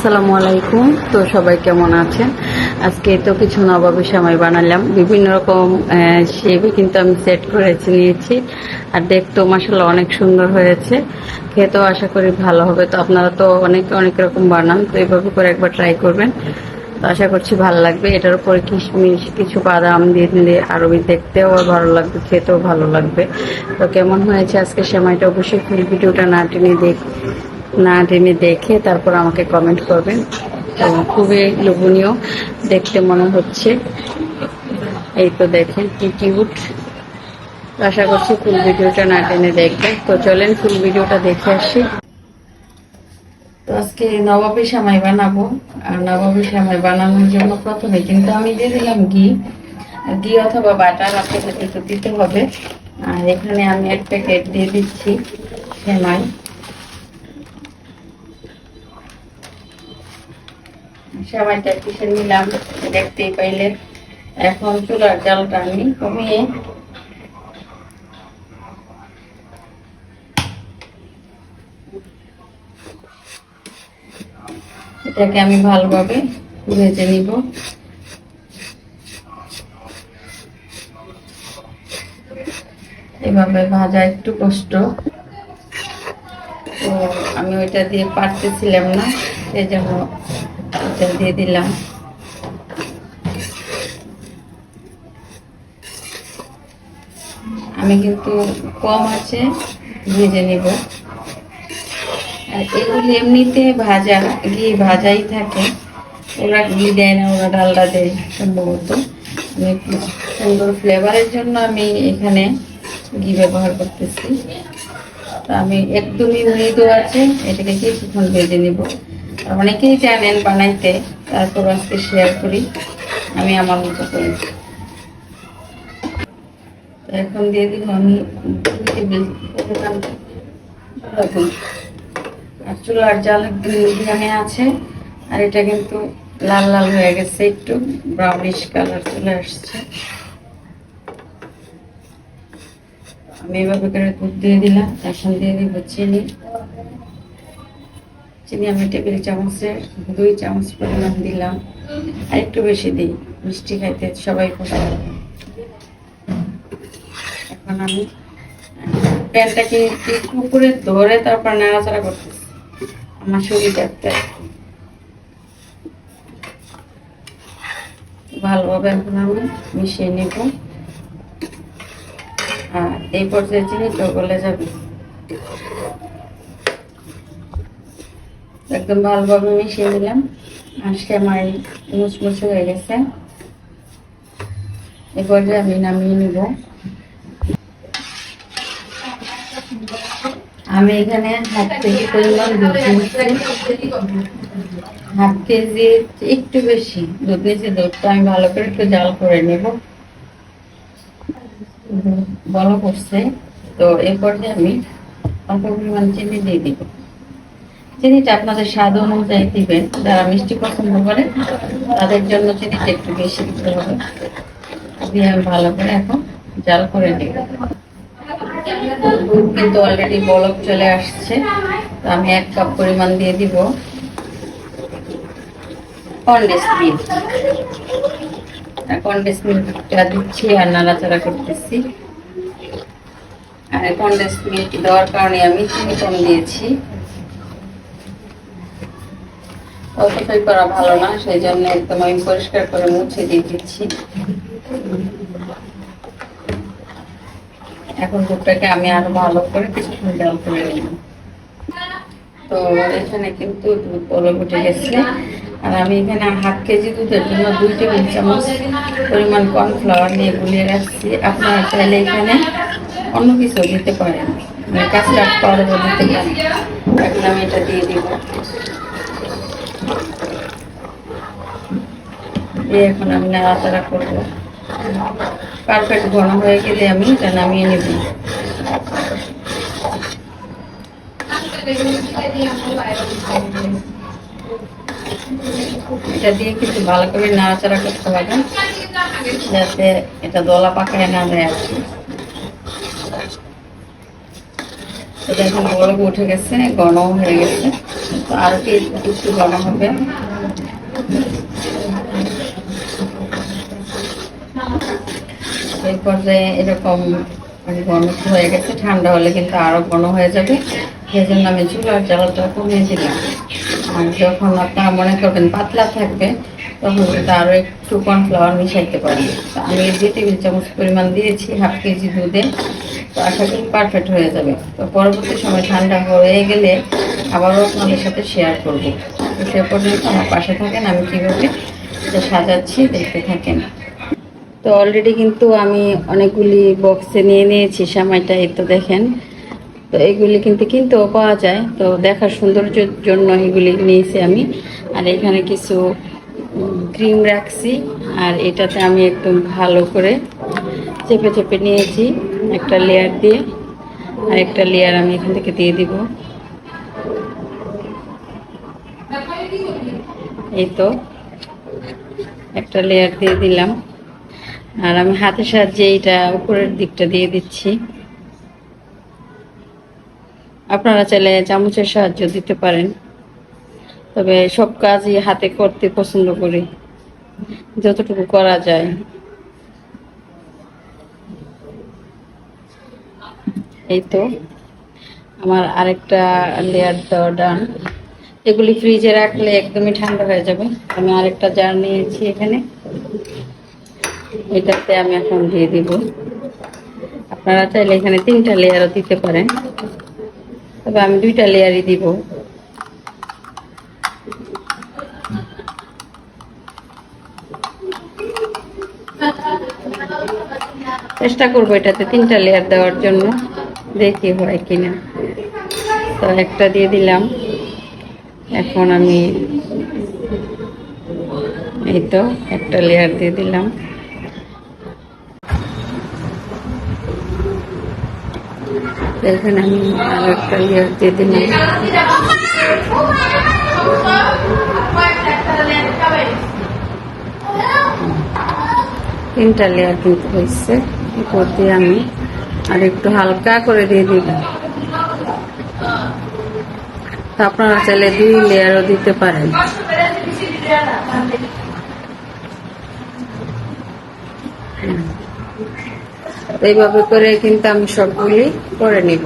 আসসালামু আলাইকুম। তো সবাই কেমন আছেন? আজকে তো কিছু নবাবী সেমাই বানালাম, বিভিন্ন রকম শেপে কিন্তু আমি সেট করেছি নিয়েছি, আর দেখতেও মাশাআল্লাহ অনেক সুন্দর হয়েছে। খেতেও আশা করি ভালো হবে। তো আপনারা তো অনেক অনেক রকম বানান, তো এইভাবে করে একবার ট্রাই করবেন। তো আশা করছি ভালো লাগবে। এটার উপরে কিশমিশ, কিছু বাদাম দিয়ে দিলে আরো দেখতেও ভালো লাগবে, খেতেও ভালো লাগবে। তো কেমন হয়েছে আজকে সেমাইটা অবশ্যই ফুল ভিডিওটা না টেনে দেখে তারপর আমাকে কমেন্ট করবেন। তো খুবই লোভনীয় দেখতে মনে হচ্ছে। এই তো দেখেন কি কিউট। আশা করছি ফুল ভিডিওটা না টেনে দেখবেন। তো চলেন ফুল ভিডিওটা দেখে আসি। তো আজকে নবাবী সেমাই বানাবো। আর নবাবী সেমাই বানানোর জন্য প্রথমে কিন্তু আমি দিয়ে দিলাম ঘি অথবা বাটার, আপনাকে একটু দিতে হবে। আর এখানে আমি এক প্যাকেট দিয়ে দিচ্ছি সেমাই। সেমাইটা পিষে নিলাম, দেখতেই পাইলে। এখন চুলার জালটা আমি কমিয়ে এটাকে আমি ভালোভাবে ভেজে নিব। এভাবে ভাজা একটু কষ্ট, তো আমি ওইটা দিয়ে পারতেছিলাম না, সেই জন্য এটা দিয়ে দিলাম। আমি কিন্তু কম আছে ভেজে নিব। আর এগুলি এমনিতে ভাজা, ঘি ভাজাই থাকে, ওরা ঘি দেয় না, ওরা ডালডা দেয় সম্ভবত। আমি সুন্দর ফ্লেভারের জন্য আমি এখানে ঘি ব্যবহার করতেছি। তো আমি একদমই মৃদু আছে, এটাকে কিছুক্ষণ ভেজে নিব। অনেকেই জানেন বানাইতে, তারপর আজকে শেয়ার করি আমি আমার মতো করি। এখন দিয়ে দিব আমি 2 টেবিল আর চুলার জাল একদম মিডিয়ামে আছে। আর এটা কিন্তু লাল লাল হয়ে গেছে, একটু ব্রাউনিশ কালার চলে আসছে। আমি এভাবে করে দুধ দিয়ে দিলাম। এখন দিয়ে দিব চিনি। আমি টেবিল চামচের 2 চামচ পরিমাণ দিলাম, আর একটু বেশি দিই, মিষ্টি খাইতে সবাই পছন্দ করে। এখন আমি প্যানটাকে একটু করে ধরে তারপর নাড়াচাড়া করতেছি আমার সুবিধার্থে। ভালোভাবে এখন আমি মিশিয়ে নেব। আর এই পর্যায়ে চিনিটা গলে যাবে। একদম ভালোভাবে মিশিয়ে দিলাম। আর সেমাই মুচমুচে হয়ে গেছে। এই পর্যায়ে আমি নামিয়ে নিব। আমি এখানে হাফ কেজি পরিমাণ দুধ নিচ্ছি, হাফ কেজি একটু বেশি দুধ নিচ্ছি। দুধটা আমি ভালো করে একটু জাল করে নেব। বলক করছে, তো এই পর্যায়ে আমি অল্প পরিমাণ চিনি দিয়ে দিব। চিনিটা আপনাদের স্বাদ অনুযায়ী দিবেন। যারা মিষ্টি পছন্দ করে তাদের জন্য চিনিটা একটু বেশি দিতে হবে। দিয়ে আমি ভালো করে এখন জাল করে নেব। দুধ কিন্তু অলরেডি বলক চলে আসছে। তো আমি 1 কাপ পরিমাণ দিয়ে দিব কনডেন্স মিল্ক। কনডেন্স মিল্কটা দিচ্ছি আর নাড়াচাড়া করতেছি। আর কনডেন্স মিল্ক দেওয়ার কারণে আমি চিনি কম দিয়েছি। অতটাই করা ভালো না, সেই জন্য একদম আমি পরিষ্কার করে মুছে দিয়ে দিচ্ছি। এখন দুধটাকে আমি আরো ভালো করে কিছুক্ষণ জাল করে নিব। তো এখানে কিন্তু দুধ বলক উঠে গেছে। আর আমি এখানে হাফ কেজি দুধের জন্য 2 টেবিল চামচ পরিমাণ কর্নফ্লাওয়ার নিয়ে গুলিয়ে রাখছি। আপনারা চাইলে এখানে অন্য কিছু দিতে পারেন, কাস্টার্ড পাউডারও দিতে পারেন। এখন আমি এটা দিয়ে দিব। এখন আমি নাড়াচাড়া করবো। পারফেক্ট ঘন হয়ে গেলে আমি এটা নামিয়ে নেব। এটা দিয়ে কিন্তু ভালো করে নাড়াচাড়া করতে হবে, যাতে এটা দলা পাকায় না যায় আর কি। তো দেখুন বলক উঠে গেছে, ঘন হয়ে গেছে। তো আরো কিছু বলা হবে। এই পর্যায়ে এরকম মানে ঘন হয়ে গেছে, ঠান্ডা হলে কিন্তু আরো ঘন হয়ে যাবে। সেই জন্য আমি চুলার জালটা কমিয়ে দিলাম। আর যখন আপনারা মনে করবেন পাতলা থাকবে, তখন কিন্তু আরো একটু কর্নফ্লাওয়ার মিশাইতে পারেন। তো আমি 2 টেবিল চামচ পরিমাণ দিয়েছি হাফ কেজি দুধে। তো আশা করি পারফেক্ট হয়ে যাবে। তো পরবর্তী সময় ঠান্ডা হয়ে গেলে আবারও আপনাদের সাথে শেয়ার করবো। তো সে পর্যন্ত আমার পাশে থাকেন, আমি কীভাবে এটা সাজাচ্ছি দেখতে থাকেন। তো অলরেডি কিন্তু আমি অনেকগুলি বক্সে নিয়ে নিয়েছি সেমাইটা, এই তো দেখেন। তো এগুলি কিন্তু কিনতেও পাওয়া যায়, তো দেখার সৌন্দর্যের জন্য এগুলি নিয়েছি আমি। আর এখানে কিছু ক্রিম রাখছি, আর এটাতে আমি একদম ভালো করে চেপে চেপে নিয়েছি একটা লেয়ার দিয়ে। আর একটা লেয়ার আমি এখান থেকে দিয়ে দিব। এই তো একটা লেয়ার দিয়ে দিলাম। আর আমি হাতের সাহায্যে এইটা উপরের দিকটা দিয়ে দিচ্ছি। আপনারা চাইলে চামচের সাহায্য দিতে পারেন, তবে সব কাজই হাতে করতে পছন্দ করি, যতটুকু করা যায়। এই তো আমার আরেকটা লেয়ার দেওয়া ডান। এগুলি ফ্রিজে রাখলে একদমই ঠান্ডা হয়ে যাবে। আমি আরেকটা জার নিয়েছি এখানে, এটাতে আমি এখন দিয়ে দিব। আপনারা চাইলে এখানে 3টা লেয়ারও দিতে পারেন, তবে আমি 2টা লেয়ারই দিব। চেষ্টা করবো এটাতে 3টা লেয়ার দেওয়ার জন্য, দেখি হয় কিনা। তো একটা দিয়ে দিলাম। এখন আমি এই তো একটা লেয়ার দিয়ে দিলাম। এখানে আমি আরো একটা লেয়ার দিয়ে দিলাম। 3টা লেয়ার কিন্তু হয়েছে। উপর দিয়ে আমি আর একটু হালকা করে দিয়ে দিব। আপনারা চাইলে 2 লেয়ারও দিতে পারেন। এইভাবে করে কিন্তু আমি সবগুলি করে নিব।